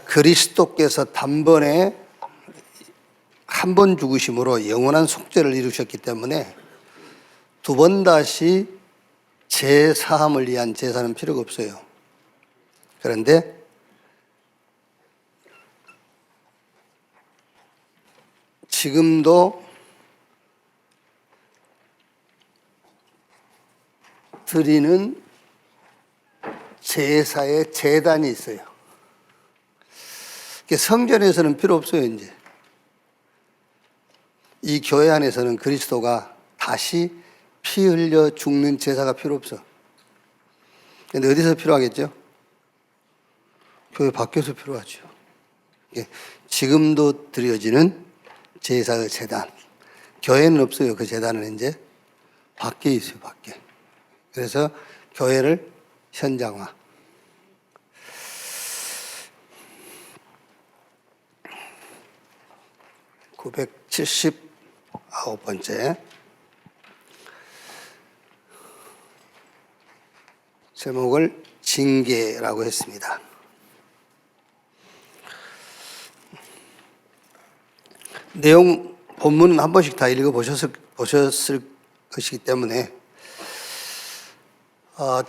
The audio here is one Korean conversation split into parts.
그리스도께서 단번에 한 번 죽으심으로 영원한 속죄를 이루셨기 때문에 두 번 다시 재사함을 위한 제사는 필요가 없어요. 그런데 지금도 드리는 제사의 제단이 있어요. 성전에서는 필요 없어요. 이제 이 교회 안에서는 그리스도가 다시 피 흘려 죽는 제사가 필요 없어. 그런데 어디서 필요하겠죠? 교회 밖에서 필요하죠. 지금도 드려지는 제사의 제단. 교회는 없어요. 그 제단은 이제 밖에 있어요. 밖에. 그래서 교회를 현장화. (979번째) 제목을 징계라고 했습니다. 내용 본문은 한 번씩 다 읽어보셨을 것이기 때문에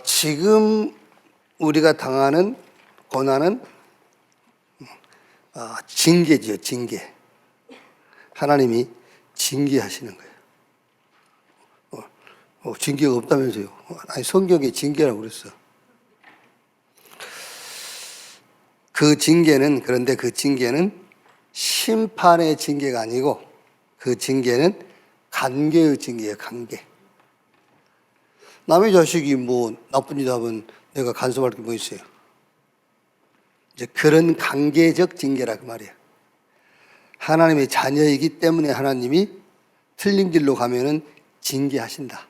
지금 우리가 당하는 고난은 징계지요. 징계. 하나님이 징계하시는 거예요. 징계가 없다면서요. 아니, 성경에 징계라고 그랬어. 그런데 그 징계는 심판의 징계가 아니고 그 징계는 관계의 징계예요. 관계. 남의 자식이 뭐 나쁜 짓 하면 내가 간섭할 게 뭐 있어요. 이제 그런 관계적 징계라 그 말이에요. 하나님의 자녀이기 때문에 하나님이 틀린 길로 가면은 징계하신다.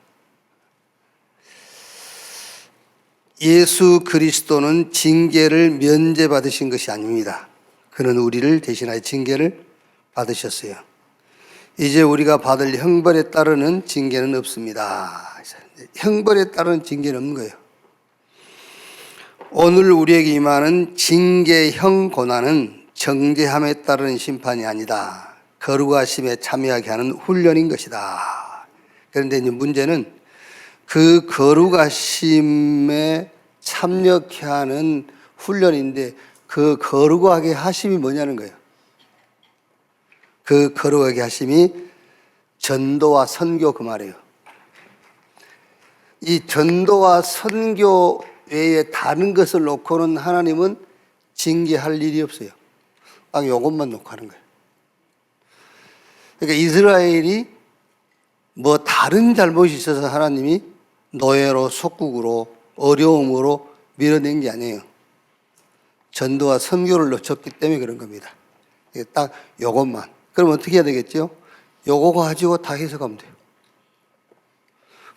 예수 그리스도는 징계를 면제받으신 것이 아닙니다. 그는 우리를 대신하여 징계를 받으셨어요. 이제 우리가 받을 형벌에 따르는 징계는 없습니다. 형벌에 따르는 징계는 없는 거예요. 오늘 우리에게 임하는 징계형 고난은 정죄함에 따르는 심판이 아니다. 거룩하심에 참여하게 하는 훈련인 것이다. 그런데 이제 문제는 그 거룩하심에 참여케 하는 훈련인데 그 거룩하게 하심이 뭐냐는 거예요. 그 거룩하게 하심이 전도와 선교 그 말이에요. 이 전도와 선교 외에 다른 것을 놓고는 하나님은 징계할 일이 없어요. 딱 이것만 놓고 하는 거예요. 그러니까 이스라엘이 뭐 다른 잘못이 있어서 하나님이 노예로 속국으로 어려움으로 밀어낸 게 아니에요. 전도와 선교를 놓쳤기 때문에 그런 겁니다. 딱 이것만. 그럼 어떻게 해야 되겠죠? 요거 가지고 다 해석하면 돼요.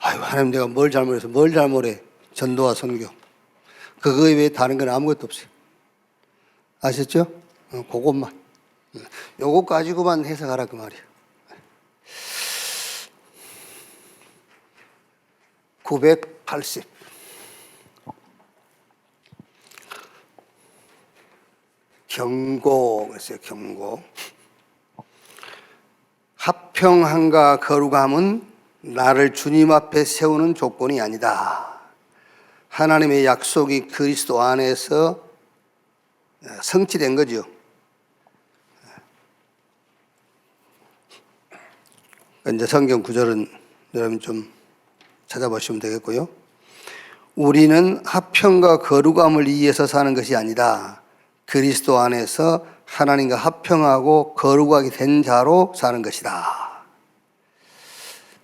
아유, 하나님 내가 뭘 잘못해서 뭘 잘못해. 전도와 선교. 그거 외에 다른 건 아무것도 없어요. 아셨죠? 그것만. 요거 가지고만 해석하라 그 말이에요. 980. 경고, 그랬어요. 경고. 합평함과 거룩함은 나를 주님 앞에 세우는 조건이 아니다. 하나님의 약속이 그리스도 안에서 성취된 거죠. 이제 성경 구절은 여러분 좀 찾아보시면 되겠고요. 우리는 합평과 거룩함을 위해서 사는 것이 아니다. 그리스도 안에서 하나님과 합평하고 거룩하게 된 자로 사는 것이다.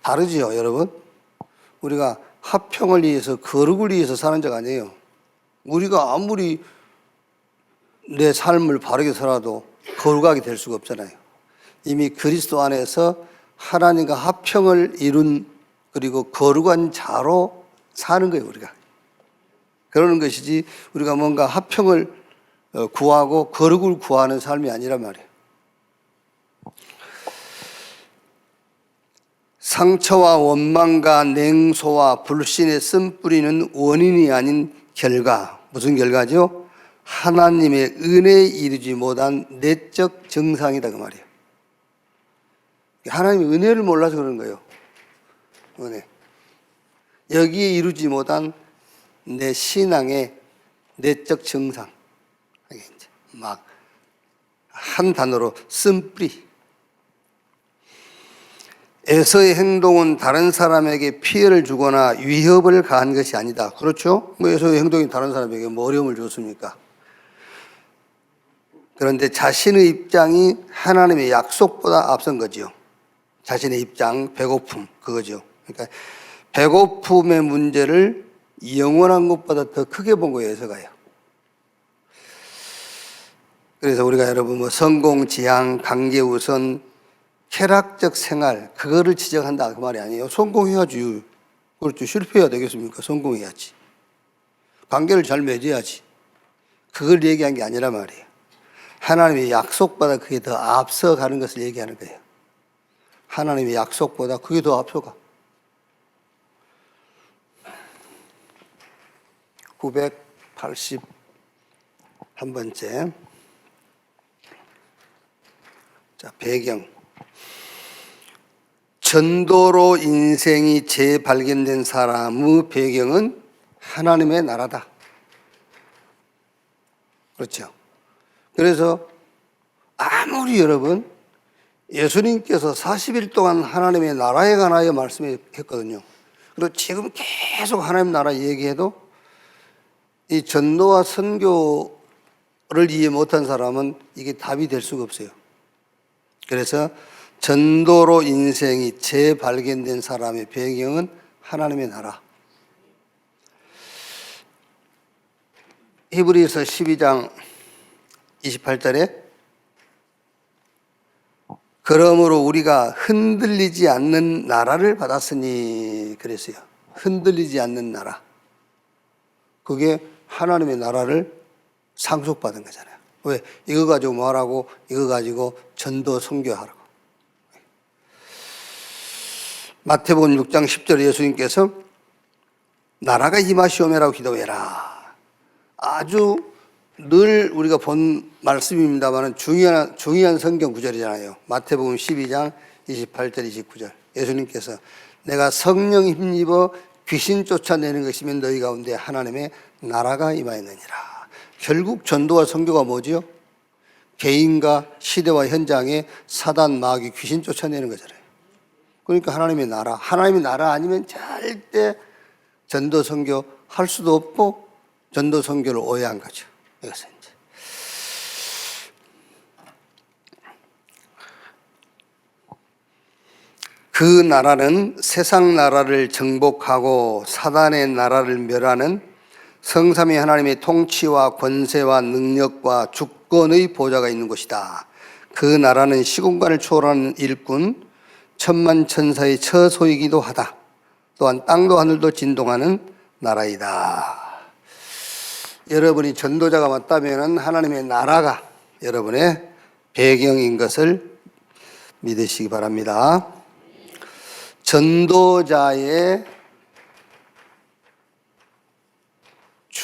다르지요, 여러분? 우리가 합평을 위해서 거룩을 위해서 사는 자가 아니에요. 우리가 아무리 내 삶을 바르게 살아도 거룩하게 될 수가 없잖아요. 이미 그리스도 안에서 하나님과 합평을 이룬 그리고 거룩한 자로 사는 거예요, 우리가. 그러는 것이지 우리가 뭔가 합평을 구하고 거룩을 구하는 삶이 아니란 말이에요. 상처와 원망과 냉소와 불신의 쓴뿌리는 원인이 아닌 결과. 무슨 결과죠? 하나님의 은혜에 이르지 못한 내적 정상이다 그 말이에요. 하나님의 은혜를 몰라서 그런 거예요. 은혜. 여기에 이루지 못한 내 신앙의 내적 정상. 막 한 단어로 쓴뿌리. 에서의 행동은 다른 사람에게 피해를 주거나 위협을 가한 것이 아니다. 그렇죠? 뭐 에서의 행동이 다른 사람에게 뭐 어려움을 줬습니까? 그런데 자신의 입장이 하나님의 약속보다 앞선 거지요. 자신의 입장, 배고픔, 그거죠. 그러니까 배고픔의 문제를 영원한 것보다 더 크게 본 거예요, 에서가요. 그래서 우리가 여러분 뭐 성공, 지향, 관계 우선, 쾌락적 생활, 그거를 지적한다 그 말이 아니에요. 성공해야지. 그렇죠. 실패해야 되겠습니까? 성공해야지. 관계를 잘 맺어야지. 그걸 얘기한 게 아니란 말이에요. 하나님의 약속보다 그게 더 앞서가는 것을 얘기하는 거예요. 하나님의 약속보다 그게 더 앞서가. 981번째. 자, 배경. 전도로 인생이 재발견된 사람의 배경은 하나님의 나라다. 그렇죠. 그래서 아무리 여러분 예수님께서 40일 동안 하나님의 나라에 관하여 말씀했거든요. 그리고 지금 계속 하나님 나라 얘기해도 이 전도와 선교를 이해 못한 사람은 이게 답이 될 수가 없어요. 그래서 전도로 인생이 재발견된 사람의 배경은 하나님의 나라. 히브리서 12장 28절에 그러므로 우리가 흔들리지 않는 나라를 받았으니 그랬어요. 흔들리지 않는 나라. 그게 하나님의 나라를 상속받은 거잖아요. 왜? 이거 가지고 뭐 하라고? 이거 가지고 전도 선교하라고. 마태복음 6장 10절에 예수님께서 나라가 임하시오매라고 기도해라. 아주 늘 우리가 본 말씀입니다만 중요한 성경 구절이잖아요. 마태복음 12장 28절 29절. 예수님께서 내가 성령 힘입어 귀신 쫓아내는 것이면 너희 가운데 하나님의 나라가 임하였느니라. 결국 전도와 선교가 뭐지요? 개인과 시대와 현장에 사단, 마귀, 귀신 쫓아내는 거잖아요. 그러니까 하나님의 나라 아니면 절대 전도 선교 할 수도 없고 전도 선교를 오해한 거죠. 이것은 이제. 그 나라는 세상 나라를 정복하고 사단의 나라를 멸하는 성삼위 하나님의 통치와 권세와 능력과 주권의 보좌가 있는 곳이다. 그 나라는 시공간을 초월하는 일꾼, 천만 천사의 처소이기도 하다. 또한 땅도 하늘도 진동하는 나라이다. 여러분이 전도자가 맞다면 하나님의 나라가 여러분의 배경인 것을 믿으시기 바랍니다. 전도자의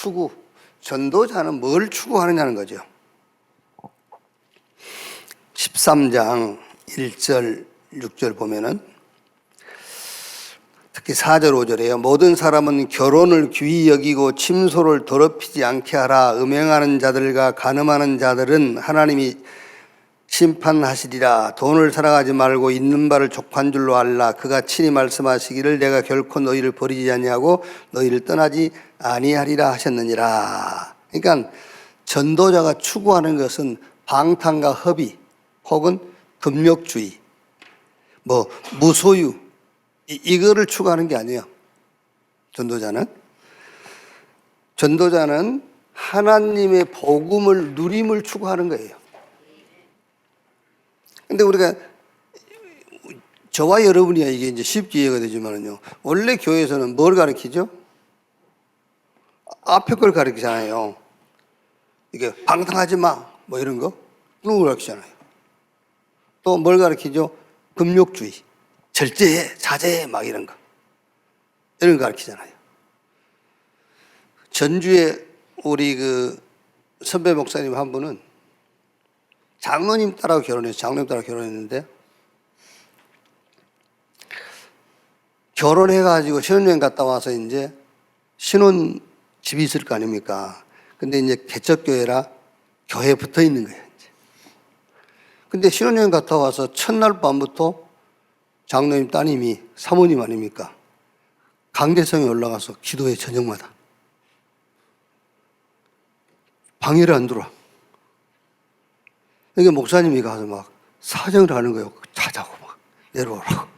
추구, 전도자는 뭘 추구하느냐는 거죠. 13장 1절, 6절 보면은 특히 4절, 5절에요. 모든 사람은 결혼을 귀히 여기고 침소를 더럽히지 않게 하라. 음행하는 자들과 간음하는 자들은 하나님이 심판하시리라. 돈을 사랑하지 말고 있는 바를 족한 줄로 알라. 그가 친히 말씀하시기를 내가 결코 너희를 버리지 아니하고 너희를 떠나지 아니하리라 하셨느니라. 그러니까 전도자가 추구하는 것은 방탕과 허비 혹은 금욕주의, 뭐 무소유 이거를 추구하는 게 아니에요. 전도자는 하나님의 복음을 누림을 추구하는 거예요. 근데 우리가 저와 여러분이야 이게 이제 쉽게 이해가 되지만은요. 원래 교회에서는 뭘 가르치죠? 앞에 걸 가르치잖아요. 이게 방탕하지 마, 뭐 이런 거 그런 걸 가르치잖아요. 또 뭘 가르치죠? 금욕주의, 절제해, 자제해, 막 이런 거 가르치잖아요. 전주에 우리 그 선배 목사님 한 분은 장로님 딸하고 결혼해서 장로님 딸하고 결혼했는데 결혼해가지고 신혼여행 갔다 와서 이제 신혼 집이 있을 거 아닙니까? 근데 이제 개척교회라 교회에 붙어 있는 거예요. 이제. 근데 신혼여행 갔다 와서 첫날 밤부터 장로님 따님이 사모님 아닙니까? 강대성에 올라가서 기도해 저녁마다. 방해를 안 들어와. 그러니까 목사님이 가서 막 사정을 하는 거예요. 자자고 막 내려오라고.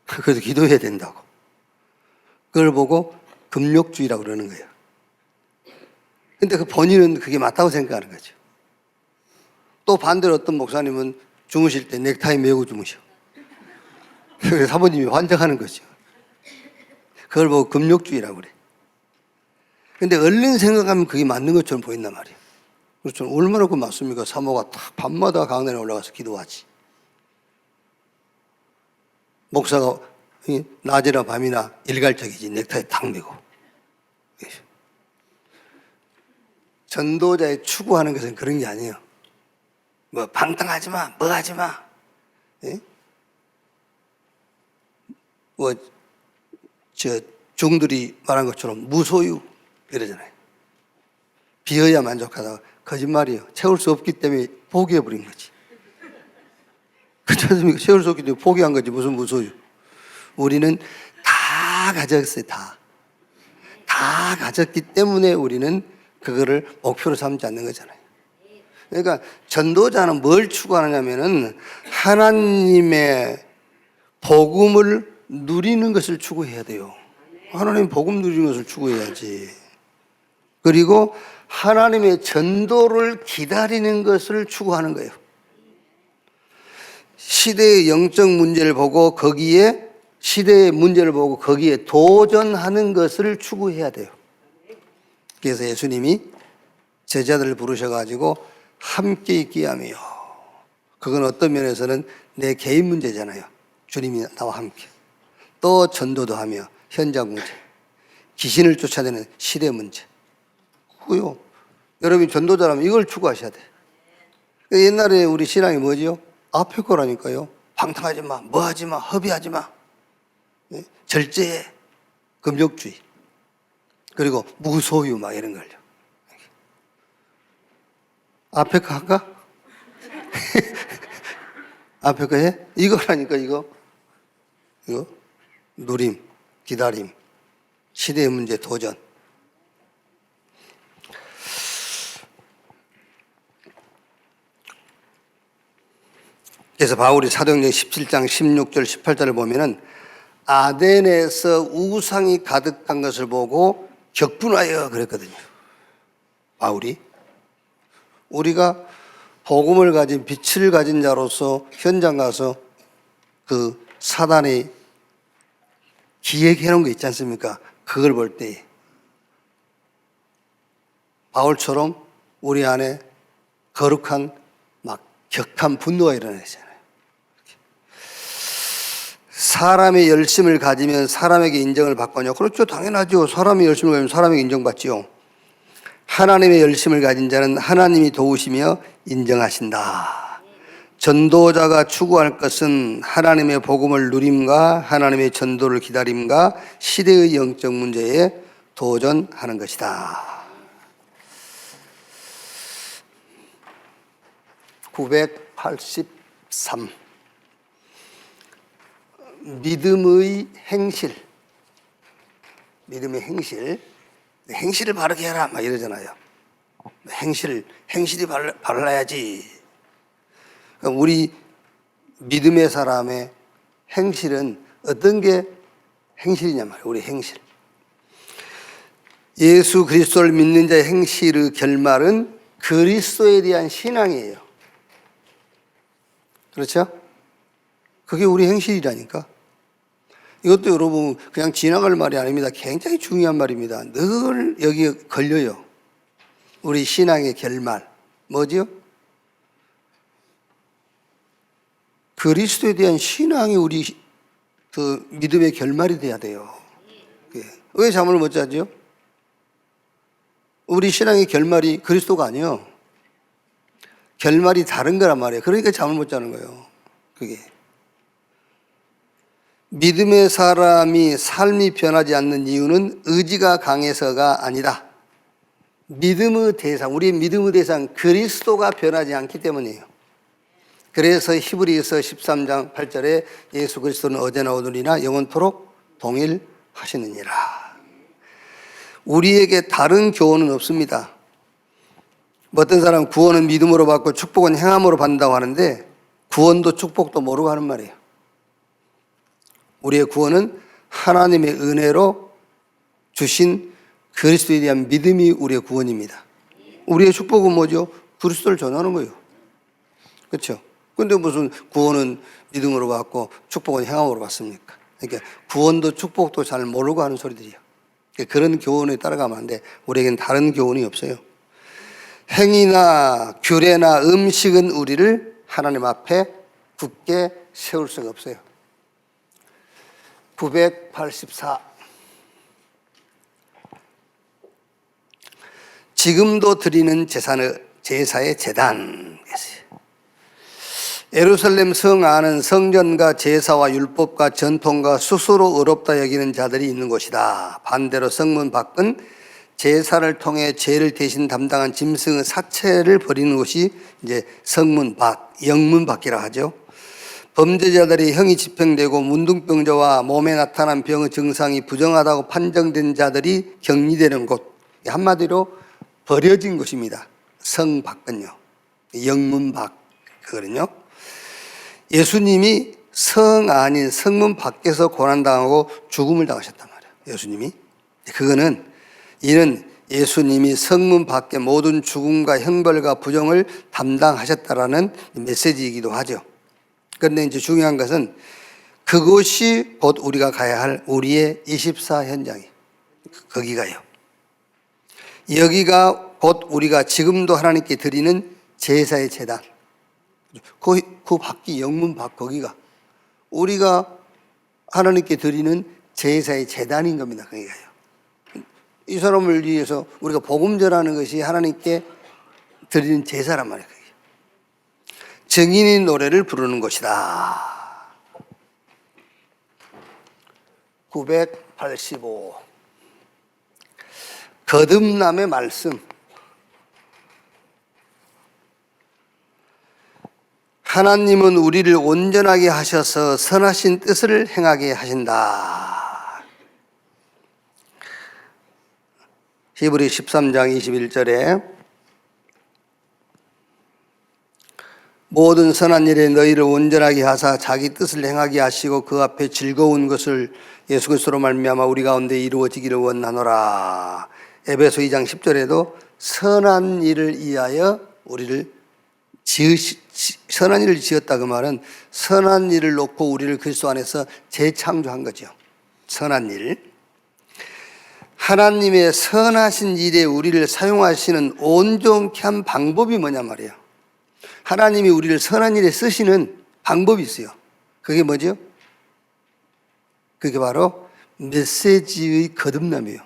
그래서 기도해야 된다고. 그걸 보고 금욕주의라고 그러는 거예요. 근데 그 본인은 그게 맞다고 생각하는 거죠. 또 반대로 어떤 목사님은 주무실 때 넥타이 메고 주무셔. 그래서 사모님이 환장하는 거죠. 그걸 보고 금욕주의라고 그래. 근데 얼른 생각하면 그게 맞는 것처럼 보인단 말이에요. 그렇죠. 얼마나 그 맞습니까? 사모가 딱 밤마다 강단에 올라가서 기도하지. 목사가 낮이나 밤이나 일괄적이지. 넥타이 탁 메고. 전도자의 추구하는 것은 그런 게 아니에요. 뭐 방탕하지 마, 뭐 하지 마. 예? 뭐 종들이 말한 것처럼 무소유 이러잖아요. 비어야 만족하다가 거짓말이에요. 채울 수 없기 때문에 포기해버린 거지. 그렇지 않습니까? 채울 수 없기 때문에 포기한 거지. 무슨 무소유. 우리는 다 가졌어요. 다 가졌기 때문에 우리는 그거를 목표로 삼지 않는 거잖아요. 그러니까 전도자는 뭘 추구하느냐면은 하나님의 복음을 누리는 것을 추구해야 돼요. 하나님의 복음 누리는 것을 추구해야지. 그리고 하나님의 전도를 기다리는 것을 추구하는 거예요. 시대의 영적 문제를 보고 거기에 시대의 문제를 보고 거기에 도전하는 것을 추구해야 돼요. 그래서 예수님이 제자들을 부르셔가지고 함께 있게 하며, 그건 어떤 면에서는 내 개인 문제잖아요. 주님이 나와 함께. 또 전도도 하며 현장 문제, 귀신을 쫓아내는 시대 문제. 그요. 여러분이 전도자라면 이걸 추구하셔야 돼. 옛날에 우리 신앙이 뭐지요? 앞에 거라니까요. 방탕하지 마, 뭐 하지 마, 허비하지 마. 절제해. 금욕주의. 그리고 무소유 막 이런 걸요. 앞에 거 할까? 앞에 거 해? 이거라니까 이거. 누림, 기다림, 시대의 문제, 도전. 그래서 바울이 사도행전 17장 16절 18절을 보면은 아덴에서 우상이 가득한 것을 보고 격분하여 그랬거든요. 바울이. 우리가 복음을 가진 빛을 가진 자로서 현장 가서 그 사단이 기획해 놓은 거 있지 않습니까? 그걸 볼 때 바울처럼 우리 안에 거룩한 막 격한 분노가 일어나잖아요. 사람의 열심을 가지면 사람에게 인정을 받거든요. 그렇죠. 당연하죠. 사람의 열심을 가지면 사람에게 인정받지요. 하나님의 열심을 가진 자는 하나님이 도우시며 인정하신다. 전도자가 추구할 것은 하나님의 복음을 누림과 하나님의 전도를 기다림과 시대의 영적 문제에 도전하는 것이다. 983. 믿음의 행실. 믿음의 행실. 행실을 바르게 해라 막 이러잖아요. 행실이 바라야지. 우리 믿음의 사람의 행실은 어떤 게 행실이냐 말이에요. 우리 행실. 예수 그리스도를 믿는 자의 행실의 결말은 그리스도에 대한 신앙이에요. 그렇죠? 그게 우리 행실이라니까. 이것도 여러분 그냥 지나갈 말이 아닙니다. 굉장히 중요한 말입니다. 늘 여기에 걸려요. 우리 신앙의 결말. 뭐지요? 그리스도에 대한 신앙이 우리 그 믿음의 결말이 돼야 돼요. 왜 잠을 못 자죠? 우리 신앙의 결말이 그리스도가 아니에요. 결말이 다른 거란 말이에요. 그러니까 잠을 못 자는 거예요. 그게. 믿음의 사람이 삶이 변하지 않는 이유는 의지가 강해서가 아니다. 믿음의 대상, 우리의 믿음의 대상 그리스도가 변하지 않기 때문이에요. 그래서 히브리서 13장 8절에 예수 그리스도는 어제나 오늘이나 영원토록 동일하시느니라. 우리에게 다른 교훈은 없습니다. 어떤 사람은 구원은 믿음으로 받고 축복은 행함으로 받는다고 하는데 구원도 축복도 모르고 하는 말이에요. 우리의 구원은 하나님의 은혜로 주신 그리스도에 대한 믿음이 우리의 구원입니다. 우리의 축복은 뭐죠? 그리스도를 전하는 거예요. 그렇죠? 근데 무슨 구원은 믿음으로 받고 축복은 행함으로 받습니까? 그러니까 구원도 축복도 잘 모르고 하는 소리들이에요. 그런 교훈에 따라가면 안 돼. 우리에겐 다른 교훈이 없어요. 행위나 규례나 음식은 우리를 하나님 앞에 굳게 세울 수가 없어요. 984. 지금도 드리는 제사의 제단. 예루살렘 성 안은 성전과 제사와 율법과 전통과 스스로 의롭다 여기는 자들이 있는 곳이다. 반대로 성문 밖은 제사를 통해 죄를 대신 담당한 짐승의 사체를 버리는 곳이 이제 성문 밖, 영문 밖이라 하죠. 범죄자들이 형이 집행되고 문둥병자와 몸에 나타난 병의 증상이 부정하다고 판정된 자들이 격리되는 곳, 한마디로 버려진 곳입니다. 성 밖은요, 영문 밖 그거는요. 예수님이 성 안인 성문 밖에서 고난당하고 죽음을 당하셨단 말이에요. 예수님이. 그거는 이는 예수님이 성문 밖의 모든 죽음과 형벌과 부정을 담당하셨다라는 메시지이기도 하죠. 그런데 이제 중요한 것은 그곳이 곧 우리가 가야 할 우리의 24 현장이 거기가요. 여기가 곧 우리가 지금도 하나님께 드리는 제사의 제단. 그 밖이 영문 밖 거기가 우리가 하나님께 드리는 제사의 제단인 겁니다. 거기가요. 이 사람을 위해서 우리가 복음 전하는 것이 하나님께 드리는 제사란 말이에요. 증인의 노래를 부르는 것이다. 985. 거듭남의 말씀. 하나님은 우리를 온전하게 하셔서 선하신 뜻을 행하게 하신다. 히브리 13장 21절에 모든 선한 일에 너희를 온전하게 하사 자기 뜻을 행하게 하시고 그 앞에 즐거운 것을 예수 그리스도로 말미암아 우리 가운데 이루어지기를 원하노라. 에베소 2장 10절에도 선한 일을 위하여 우리를 선한 일을 지었다 그 말은 선한 일을 놓고 우리를 그리스도 안에서 재창조한 거죠. 선한 일. 하나님의 선하신 일에 우리를 사용하시는 온전케 한 방법이 뭐냐 말이에요. 하나님이 우리를 선한 일에 쓰시는 방법이 있어요. 그게 뭐죠? 그게 바로 메시지의 거듭남이에요.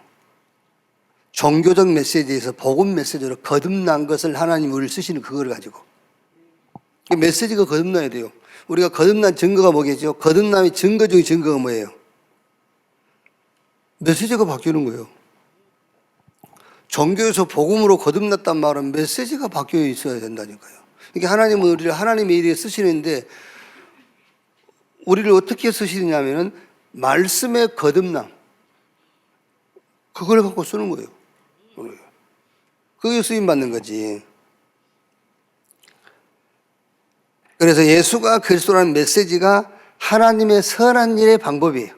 종교적 메시지에서 복음 메시지로 거듭난 것을 하나님이 우리를 쓰시는 그걸 가지고. 메시지가 거듭나야 돼요. 우리가 거듭난 증거가 뭐겠죠? 거듭남의 증거 중에 증거가 뭐예요? 메시지가 바뀌는 거예요. 종교에서 복음으로 거듭났단 말은 메시지가 바뀌어 있어야 된다니까요. 이게 하나님은 우리를 하나님의 일에 쓰시는데 우리를 어떻게 쓰시느냐면은 말씀의 거듭남 그걸 갖고 쓰는 거예요. 그게 쓰임 받는 거지. 그래서 예수가 그리스도라는 메시지가 하나님의 선한 일의 방법이에요.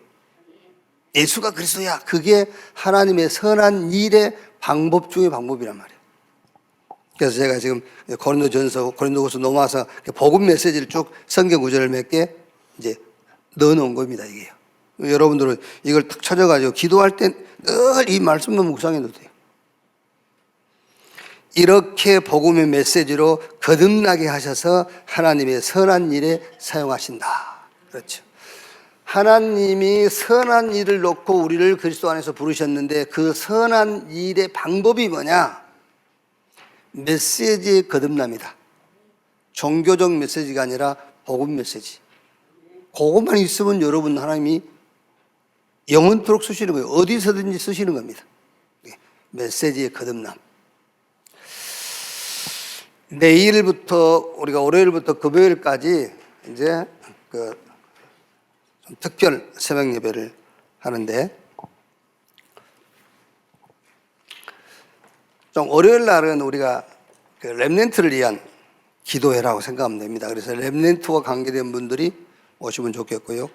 예수가 그리스도야. 그게 하나님의 선한 일의 방법 중의 방법이란 말이에요. 그래서 제가 지금 고린도전서, 고린도후서 넘어와서 복음 메시지를 쭉 성경 구절을 몇 개 이제 넣어놓은 겁니다. 이게요. 여러분들은 이걸 딱 찾아가지고 기도할 땐 늘 이 말씀만 묵상해도 돼요. 이렇게 복음의 메시지로 거듭나게 하셔서 하나님의 선한 일에 사용하신다. 그렇죠. 하나님이 선한 일을 놓고 우리를 그리스도 안에서 부르셨는데 그 선한 일의 방법이 뭐냐? 메시지의 거듭남이다. 종교적 메시지가 아니라 복음 메시지. 그것만 있으면 여러분 하나님이 영원토록 쓰시는 거예요. 어디서든지 쓰시는 겁니다. 메시지의 거듭남. 내일부터 우리가 월요일부터 금요일까지 이제 좀 특별 새벽 예배를 하는데 좀 월요일 날은 우리가 렘넌트를 위한 기도회라고 생각하면 됩니다. 그래서 렘넌트와 관계된 분들이 오시면 좋겠고요.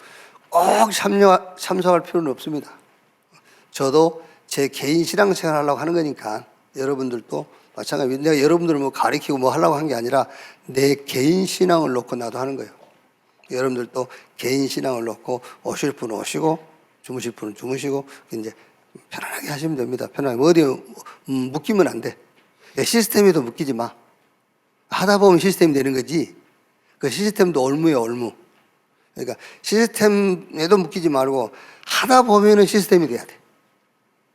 꼭 참석할 필요는 없습니다. 저도 제 개인 신앙생활 하려고 하는 거니까 여러분들도 마찬가지. 내가 여러분들을 뭐 가리키고 뭐 하려고 한 게 아니라 내 개인 신앙을 놓고 나도 하는 거예요. 여러분들도 개인 신앙을 놓고 오실 분은 오시고 주무실 분은 주무시고 이제 편안하게 하시면 됩니다. 편하게. 어디 묶이면 안 돼. 시스템에도 묶이지 마. 하다 보면 시스템이 되는 거지. 그 시스템도 올무예요, 올무. 그러니까 시스템에도 묶이지 말고 하다 보면은 시스템이 돼야 돼.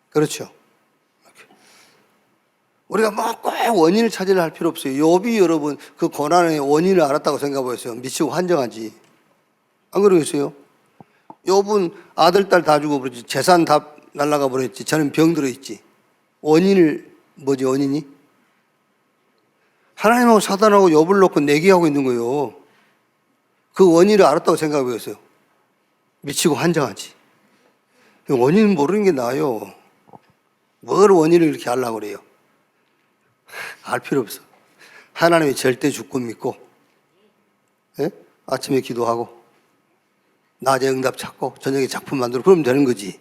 그렇죠. 우리가 뭐 꼭 원인을 찾으려 할 필요 없어요. 욥이 여러분 그 고난의 원인을 알았다고 생각해보세요. 미치고 환정하지. 안 그러겠어요? 욥은 아들, 딸 다 죽어버렸지. 재산 다 날아가 버렸지. 저는 병들어 있지. 원인을 뭐지 원인이? 하나님하고 사단하고 욥을 놓고 내기하고 있는 거예요. 그 원인을 알았다고 생각해보세요. 미치고 환장하지. 원인 모르는 게 나아요. 뭘 원인을 이렇게 하려고 그래요? 알 필요 없어. 하나님이 절대 주권 믿고, 예? 아침에 기도하고, 낮에 응답 찾고, 저녁에 작품 만들고, 그러면 되는 거지.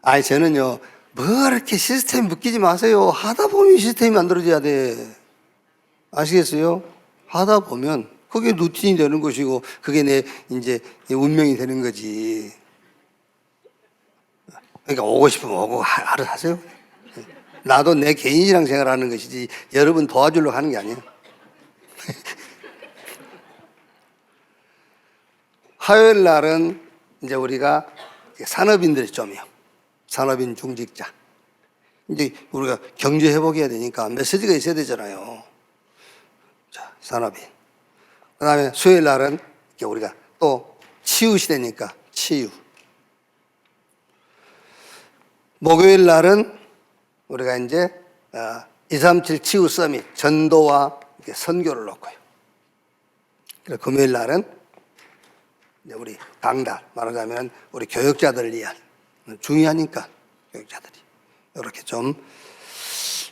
아니, 저는요, 뭐 이렇게 시스템 묶이지 마세요. 하다 보면 시스템이 만들어져야 돼. 아시겠어요? 하다 보면 그게 루틴이 되는 것이고, 그게 내 이제 운명이 되는 거지. 그러니까 오고 싶으면 오고 알아서 하세요. 나도 내 개인이랑 생활하는 것이지 여러분 도와주려고 하는 게 아니에요. 화요일 날은 이제 우리가 산업인들이 좀이요. 산업인 중직자. 이제 우리가 경제 회복해야 되니까 메시지가 있어야 되잖아요. 자, 산업인. 그 다음에 수요일 날은 우리가 또 치유 시대니까 치유. 목요일 날은 우리가 이제 237 치유 서밋 전도와 선교를 놓고요. 그리고 금요일 날은 이제 우리 강달 말하자면 우리 교역자들을 위한 중요하니까 교역자들이 이렇게 좀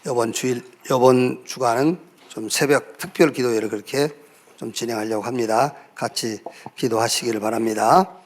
이번 주간은 좀 새벽 특별 기도회를 그렇게 좀 진행하려고 합니다. 같이 기도하시기를 바랍니다.